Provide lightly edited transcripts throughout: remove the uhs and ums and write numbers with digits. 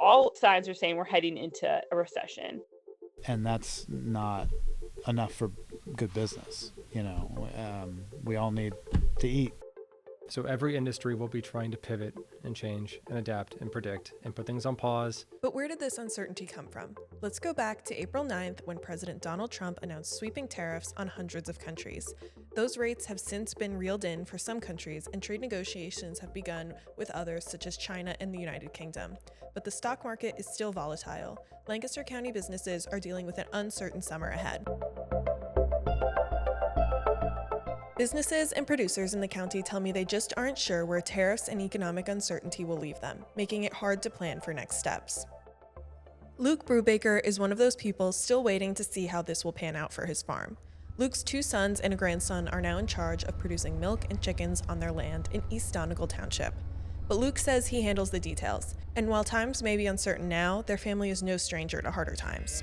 all signs are saying we're heading into a recession. And that's not enough for good business. We all need to eat. So every industry will be trying to pivot and change and adapt and predict and put things on pause. But where did this uncertainty come from? Let's go back to April 9th when President Donald Trump announced sweeping tariffs on hundreds of countries. Those rates have since been reeled in for some countries, and trade negotiations have begun with others such as China and the United Kingdom. But the stock market is still volatile. Lancaster County businesses are dealing with an uncertain summer ahead. Businesses and producers in the county tell me they just aren't sure where tariffs and economic uncertainty will leave them, making it hard to plan for next steps. Luke Brubaker is one of those people still waiting to see how this will pan out for his farm. Luke's 2 sons and a grandson are now in charge of producing milk and chickens on their land in East Donegal Township. But Luke says he handles the details, and while times may be uncertain now, their family is no stranger to harder times.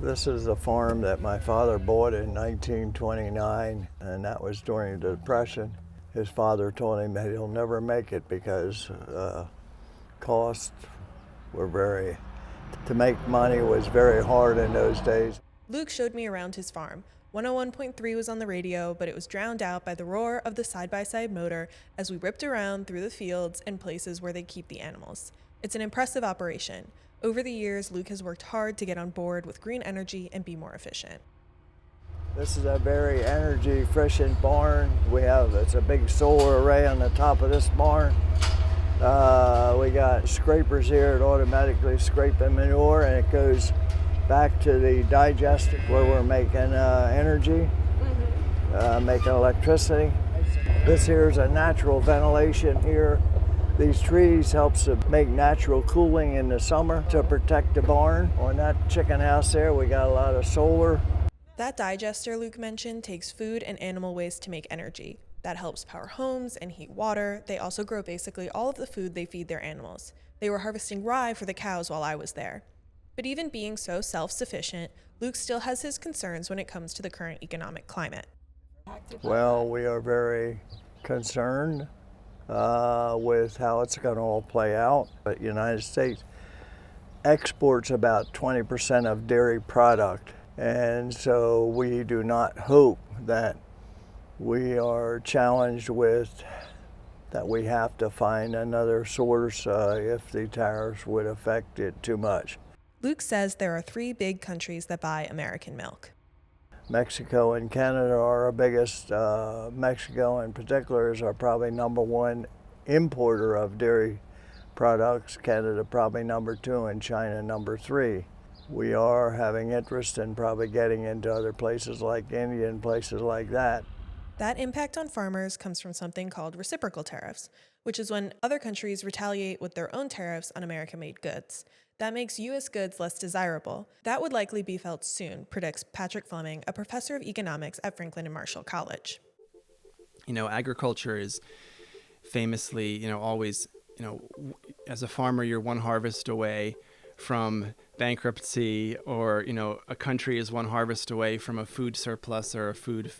This is a farm that my father bought in 1929, and that was during the Depression. His father told him that he'll never make it because costs were to make money was very hard in those days. Luke showed me around his farm. 101.3 was on the radio, but it was drowned out by the roar of the side-by-side motor as we ripped around through the fields and places where they keep the animals. It's an impressive operation. Over the years, Luke has worked hard to get on board with green energy and be more efficient. This is a very energy efficient barn. It's a big solar array on the top of this barn. We got scrapers here that automatically scrape the manure, and it goes back to the digester where we're making energy, making electricity. This here is a natural ventilation here. These trees helps to make natural cooling in the summer to protect the barn. On that chicken house there, we got a lot of solar. That digester Luke mentioned takes food and animal waste to make energy. That helps power homes and heat water. They also grow basically all of the food they feed their animals. They were harvesting rye for the cows while I was there. But even being so self-sufficient, Luke still has his concerns when it comes to the current economic climate. Well, we are very concerned with how it's going to all play out. But the United States exports about 20% of dairy product, and so we do not hope that we are challenged with that we have to find another source if the tariffs would affect it too much. Luke says there are 3 big countries that buy American milk. Mexico and Canada are our biggest. Mexico in particular is our probably #1 importer of dairy products. Canada probably #2 and China #3. We are having interest in probably getting into other places like India and places like that. That impact on farmers comes from something called reciprocal tariffs, which is when other countries retaliate with their own tariffs on American-made goods. That makes U.S. goods less desirable. That would likely be felt soon, predicts Patrick Fleming, a professor of economics at Franklin and Marshall College. Agriculture is famously, always, as a farmer, you're one harvest away from bankruptcy, or, a country is one harvest away from a food surplus or a food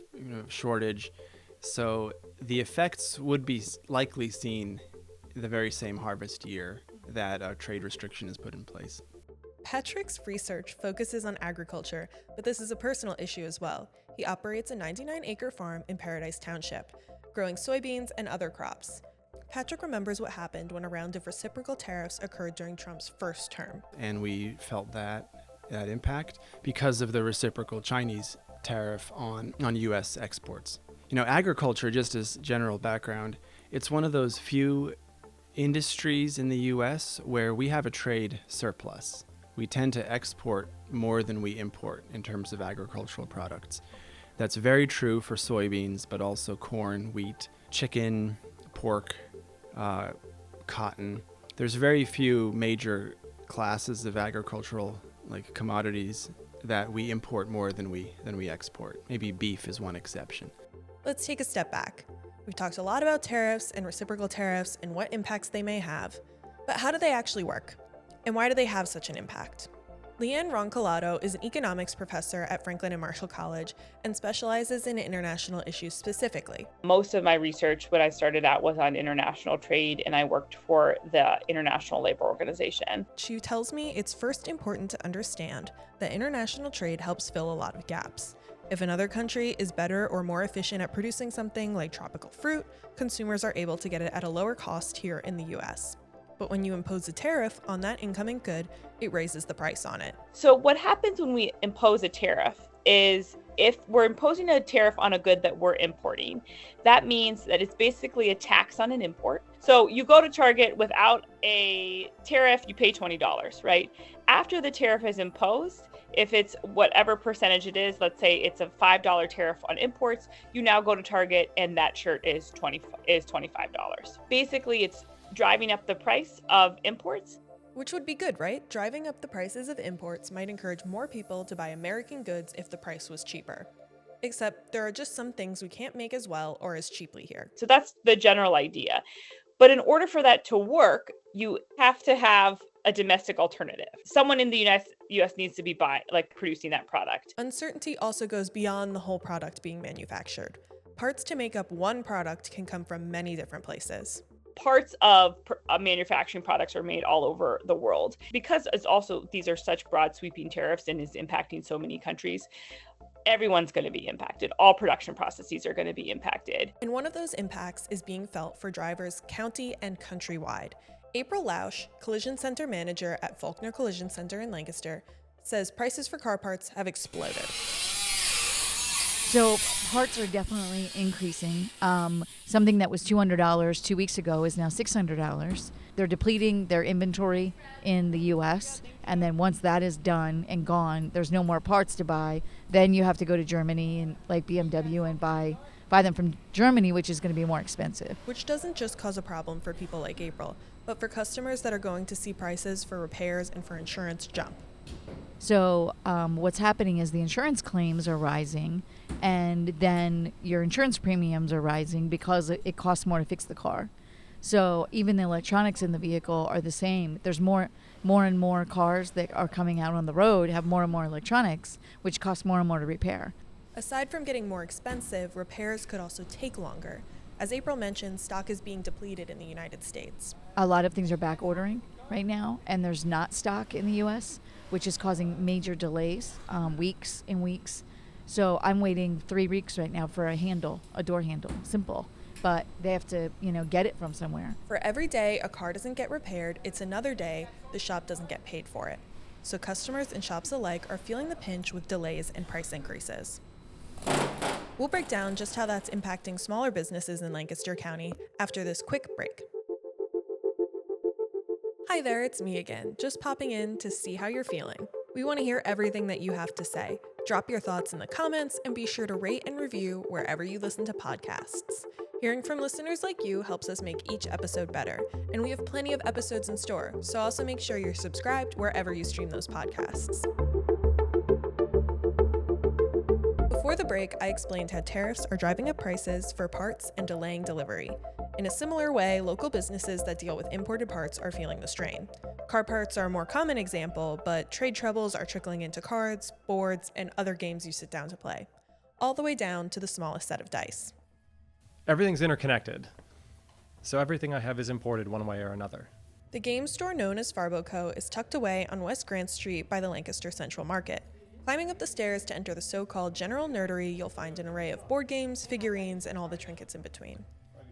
shortage. So the effects would be likely seen the very same harvest year that a trade restriction is put in place. Patrick's research focuses on agriculture, but this is a personal issue as well. He operates a 99-acre farm in Paradise Township, growing soybeans and other crops. Patrick remembers what happened when a round of reciprocal tariffs occurred during Trump's first term. And we felt that impact because of the reciprocal Chinese tariff on U.S. exports. Agriculture, just as general background, it's one of those few industries in the U.S. where we have a trade surplus. We tend to export more than we import in terms of agricultural products. That's very true for soybeans, but also corn, wheat, chicken, pork, cotton. There's very few major classes of agricultural commodities that we import more than we export. Maybe beef is one exception. Let's take a step back. We've talked a lot about tariffs and reciprocal tariffs and what impacts they may have. But how do they actually work? And why do they have such an impact? Leanne Roncolato is an economics professor at Franklin and Marshall College and specializes in international issues specifically. Most of my research when I started out was on international trade, and I worked for the International Labor Organization. She tells me it's first important to understand that international trade helps fill a lot of gaps. If another country is better or more efficient at producing something like tropical fruit, consumers are able to get it at a lower cost here in the US. But when you impose a tariff on that incoming good, it raises the price on it. So what happens when we impose a tariff is if we're imposing a tariff on a good that we're importing, that means that it's basically a tax on an import. So you go to Target without a tariff, you pay $20, right? After the tariff is imposed, if it's whatever percentage it is, let's say it's a $5 tariff on imports, you now go to Target and that shirt is $25. Basically, it's driving up the price of imports. Which would be good, right? Driving up the prices of imports might encourage more people to buy American goods if the price was cheaper. Except there are just some things we can't make as well or as cheaply here. So that's the general idea. But in order for that to work, you have to have a domestic alternative. Someone in the US needs to be producing that product. Uncertainty also goes beyond the whole product being manufactured. Parts to make up one product can come from many different places. Parts of manufacturing products are made all over the world. Because these are such broad sweeping tariffs and is impacting so many countries, everyone's going to be impacted. All production processes are going to be impacted. And one of those impacts is being felt for drivers county and countrywide. April Lausch, Collision Center Manager at Faulkner Collision Center in Lancaster, says prices for car parts have exploded. So parts are definitely increasing. Something that was $200 2 weeks ago is now $600. They're depleting their inventory in the U.S. And then once that is done and gone, there's no more parts to buy. Then you have to go to Germany and like BMW and buy them from Germany, which is going to be more expensive. Which doesn't just cause a problem for people like April, but for customers that are going to see prices for repairs and for insurance jump. So what's happening is the insurance claims are rising, and then your insurance premiums are rising because it costs more to fix the car. So even the electronics in the vehicle are the same. There's more and more cars that are coming out on the road have more and more electronics, which cost more and more to repair. Aside from getting more expensive, repairs could also take longer. As April mentioned, stock is being depleted in the United States. A lot of things are back ordering right now, and there's not stock in the U.S., which is causing major delays, weeks and weeks. So I'm waiting 3 weeks right now for a door handle, simple. But they have to, get it from somewhere. For every day a car doesn't get repaired, it's another day the shop doesn't get paid for it. So customers and shops alike are feeling the pinch with delays and price increases. We'll break down just how that's impacting smaller businesses in Lancaster County after this quick break. Hi there, it's me again, just popping in to see how you're feeling. We want to hear everything that you have to say. Drop your thoughts in the comments and be sure to rate and review wherever you listen to podcasts. Hearing from listeners like you helps us make each episode better, and we have plenty of episodes in store, so also make sure you're subscribed wherever you stream those podcasts. Before the break, I explained how tariffs are driving up prices for parts and delaying delivery. In a similar way, local businesses that deal with imported parts are feeling the strain. Car parts are a more common example, but trade troubles are trickling into cards, boards, and other games you sit down to play, all the way down to the smallest set of dice. Everything's interconnected. So everything I have is imported one way or another. The game store known as FARBO Co. is tucked away on West Grant Street by the Lancaster Central Market. Climbing up the stairs to enter the so-called general nerdery, you'll find an array of board games, figurines, and all the trinkets in between.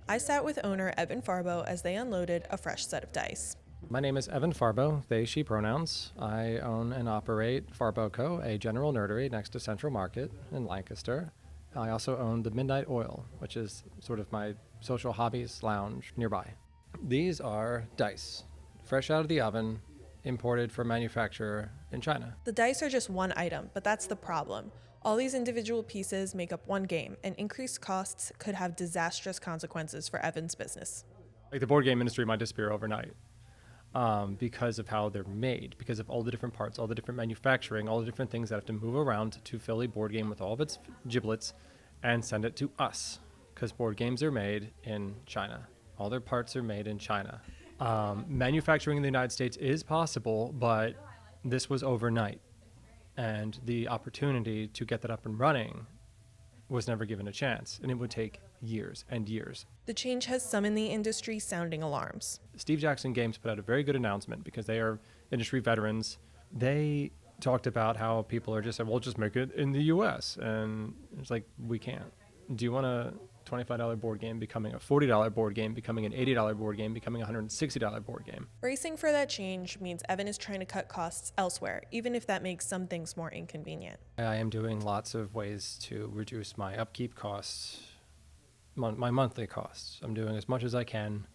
I sat with owner Evan Farbo as they unloaded a fresh set of dice. My name is Evan Farbo, they, she pronouns. I own and operate FARBO Co., a general nerdery next to Central Market in Lancaster. I also own the Midnight Oil, which is sort of my social hobbies lounge nearby. These are dice, fresh out of the oven, imported from manufacturer in China. The dice are just one item, but that's the problem. All these individual pieces make up one game, and increased costs could have disastrous consequences for Evan's business. Like the board game industry might disappear overnight because of how they're made, because of all the different parts, all the different manufacturing, all the different things that have to move around to fill a board game with all of its giblets and send it to us, because board games are made in China. All their parts are made in China. Manufacturing in the United States is possible, but This was overnight, and the opportunity to get that up and running was never given a chance, and it would take years and years. The change has some in the industry sounding alarms. Steve Jackson Games put out a very good announcement because they are industry veterans. They talked about how people are just saying, well, just make it in the U.S. And it's like, we can't. Do you want a $25 board game becoming a $40 board game, becoming an $80 board game, becoming a $160 board game? Bracing for that change means Evan is trying to cut costs elsewhere, even if that makes some things more inconvenient. I am doing lots of ways to reduce my upkeep costs, my monthly costs. I'm doing as much as I can.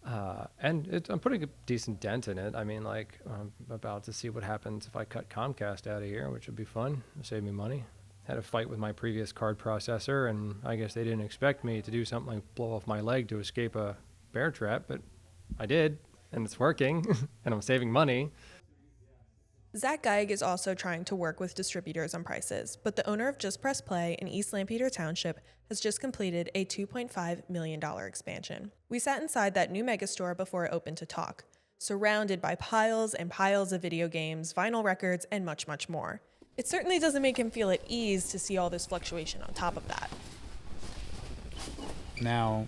And I'm putting a decent dent in it. I mean, like, I'm about to see what happens if I cut Comcast out of here, which would be fun. It'll save me money. Had a fight with my previous card processor, and I guess they didn't expect me to do something like blow off my leg to escape a bear trap, but I did, and it's working, and I'm saving money. Zach Geig is also trying to work with distributors on prices, but the owner of Just Press Play in East Lampeter Township has just completed a $2.5 million expansion. We sat inside that new megastore before it opened to talk, surrounded by piles and piles of video games, vinyl records, and much, much more. It certainly doesn't make him feel at ease to see all this fluctuation on top of that. Now,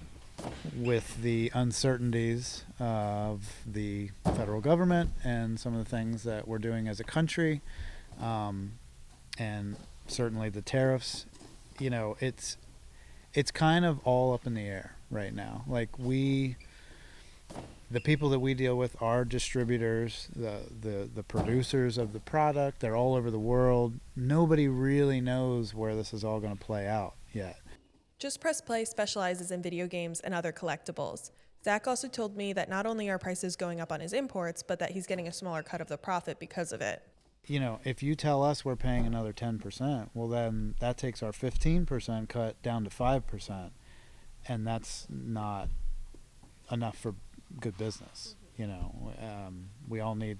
with the uncertainties of the federal government and some of the things that we're doing as a country, and certainly the tariffs, you know, it's kind of all up in the air right now. Like, the people that we deal with are distributors, the producers of the product. They're all over the world. Nobody really knows where this is all going to play out yet. Just Press Play specializes in video games and other collectibles. Zach also told me that not only are prices going up on his imports, but that he's getting a smaller cut of the profit because of it. You know, if you tell us we're paying another 10%, well, then that takes our 15% cut down to 5%, and that's not enough for good business. You know, we all need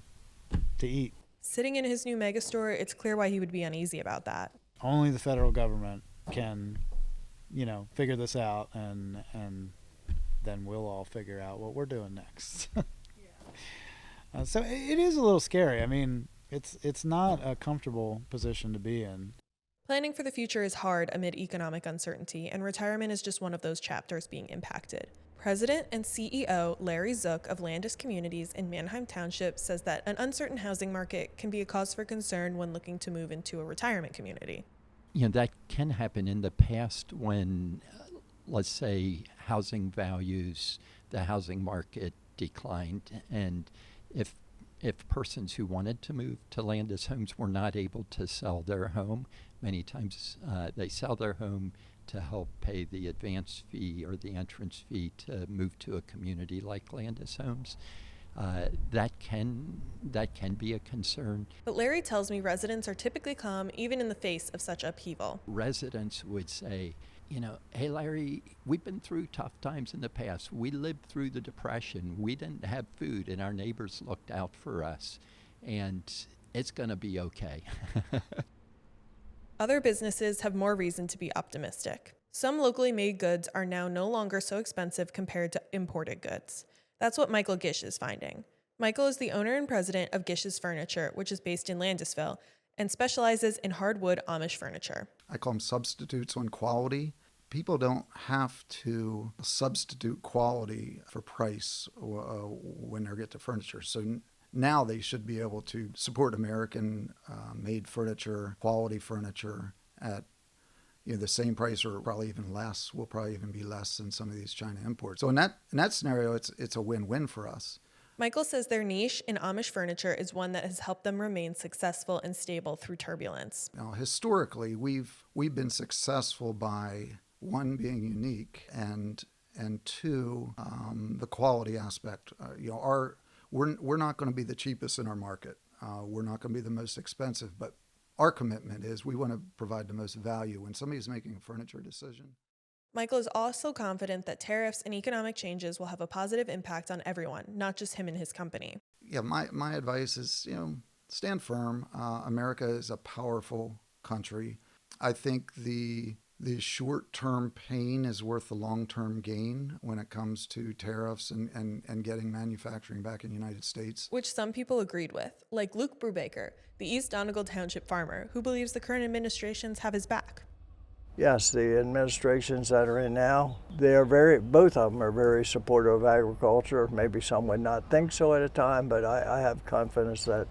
to eat. Sitting in his new megastore, it's clear why he would be uneasy about that. Only the federal government can, you know, figure this out, and then we'll all figure out what we're doing next. So it is a little scary. I mean, it's not a comfortable position to be in. Planning for the future is hard amid economic uncertainty, and retirement is just one of those chapters being impacted. President and CEO Larry Zook of Landis Communities in Manheim Township says that an uncertain housing market can be a cause for concern when looking to move into a retirement community. You know, that can happen in the past when, let's say, housing values, the housing market declined, and if persons who wanted to move to Landis homes were not able to sell their home, many times they sell their home to help pay the advance fee or the entrance fee to move to a community like Landis Homes. That can be a concern. But Larry tells me residents are typically calm even in the face of such upheaval. Residents would say, you know, hey Larry, we've been through tough times in the past. We lived through the Depression. We didn't have food and our neighbors looked out for us, and it's going to be okay. Other businesses have more reason to be optimistic. Some locally made goods are now no longer so expensive compared to imported goods. That's what Michael Gish is finding. Michael is the owner and president of Gish's Furniture, which is based in Landisville, and specializes in hardwood Amish furniture. I call them substitutes on quality. People don't have to substitute quality for price when they get to furniture. So now they should be able to support American made furniture, quality furniture at the same price or probably even less. Will probably even be less than some of these China imports. So in that scenario, it's a win-win for us. Michael says their niche in Amish furniture is one that has helped them remain successful and stable through turbulence. Now, historically, we've been successful by, one, being unique, and two, the quality aspect. We're not going to be the cheapest in our market. We're not going to be the most expensive, but our commitment is we want to provide the most value when somebody's making a furniture decision. Michael is also confident that tariffs and economic changes will have a positive impact on everyone, not just him and his company. Yeah, my advice is, stand firm. America is a powerful country. I think the the short-term pain is worth the long-term gain when it comes to tariffs and getting manufacturing back in the United States. Which some people agreed with, like Luke Brubaker, the East Donegal Township farmer, who believes the current administrations have his back. Yes, the administrations that are in now, both of them are very supportive of agriculture. Maybe some would not think so at a time, but I have confidence that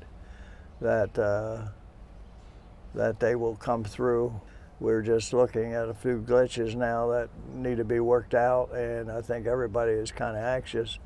they will come through. We're just looking at a few glitches now that need to be worked out, and I think everybody is kind of anxious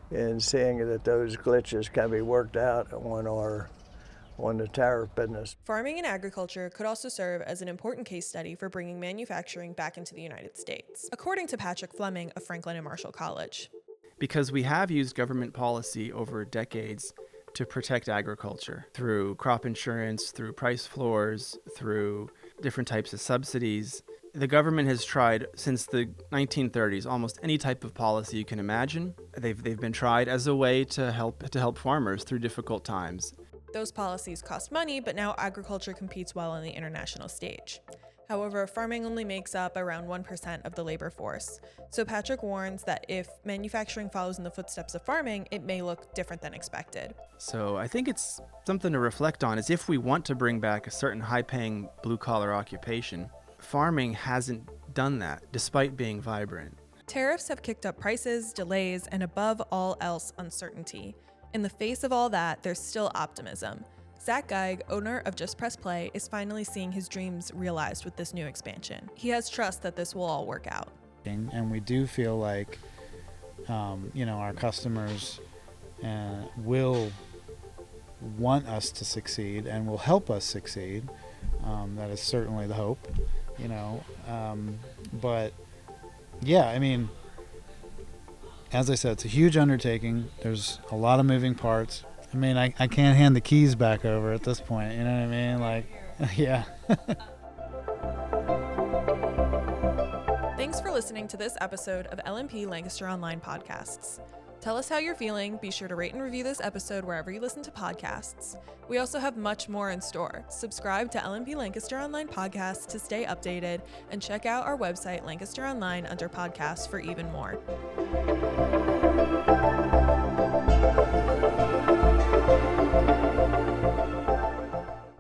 in seeing that those glitches can be worked out on the tariff business. Farming and agriculture could also serve as an important case study for bringing manufacturing back into the United States, according to Patrick Fleming of Franklin and Marshall College. Because we have used government policy over decades to protect agriculture through crop insurance, through price floors, through different types of subsidies. The government has tried since the 1930s almost any type of policy you can imagine. They've been tried as a way to help farmers through difficult times. Those policies cost money, but now agriculture competes well on the international stage. However, farming only makes up around 1% of the labor force. So Patrick warns that if manufacturing follows in the footsteps of farming, it may look different than expected. So I think it's something to reflect on, is if we want to bring back a certain high-paying blue-collar occupation, farming hasn't done that, despite being vibrant. Tariffs have kicked up prices, delays, and above all else, uncertainty. In the face of all that, there's still optimism. Zach Geig, owner of Just Press Play, is finally seeing his dreams realized with this new expansion. He has trust that this will all work out. And we do feel like, our customers will want us to succeed and will help us succeed. That is certainly the hope, But, yeah, I mean, as I said, it's a huge undertaking. There's a lot of moving parts. I mean, I can't hand the keys back over at this point, you know what I mean? Like, yeah. Thanks for listening to this episode of LMP Lancaster Online Podcasts. Tell us how you're feeling. Be sure to rate and review this episode wherever you listen to podcasts. We also have much more in store. Subscribe to LMP Lancaster Online Podcasts to stay updated, and check out our website, Lancaster Online, under podcasts for even more.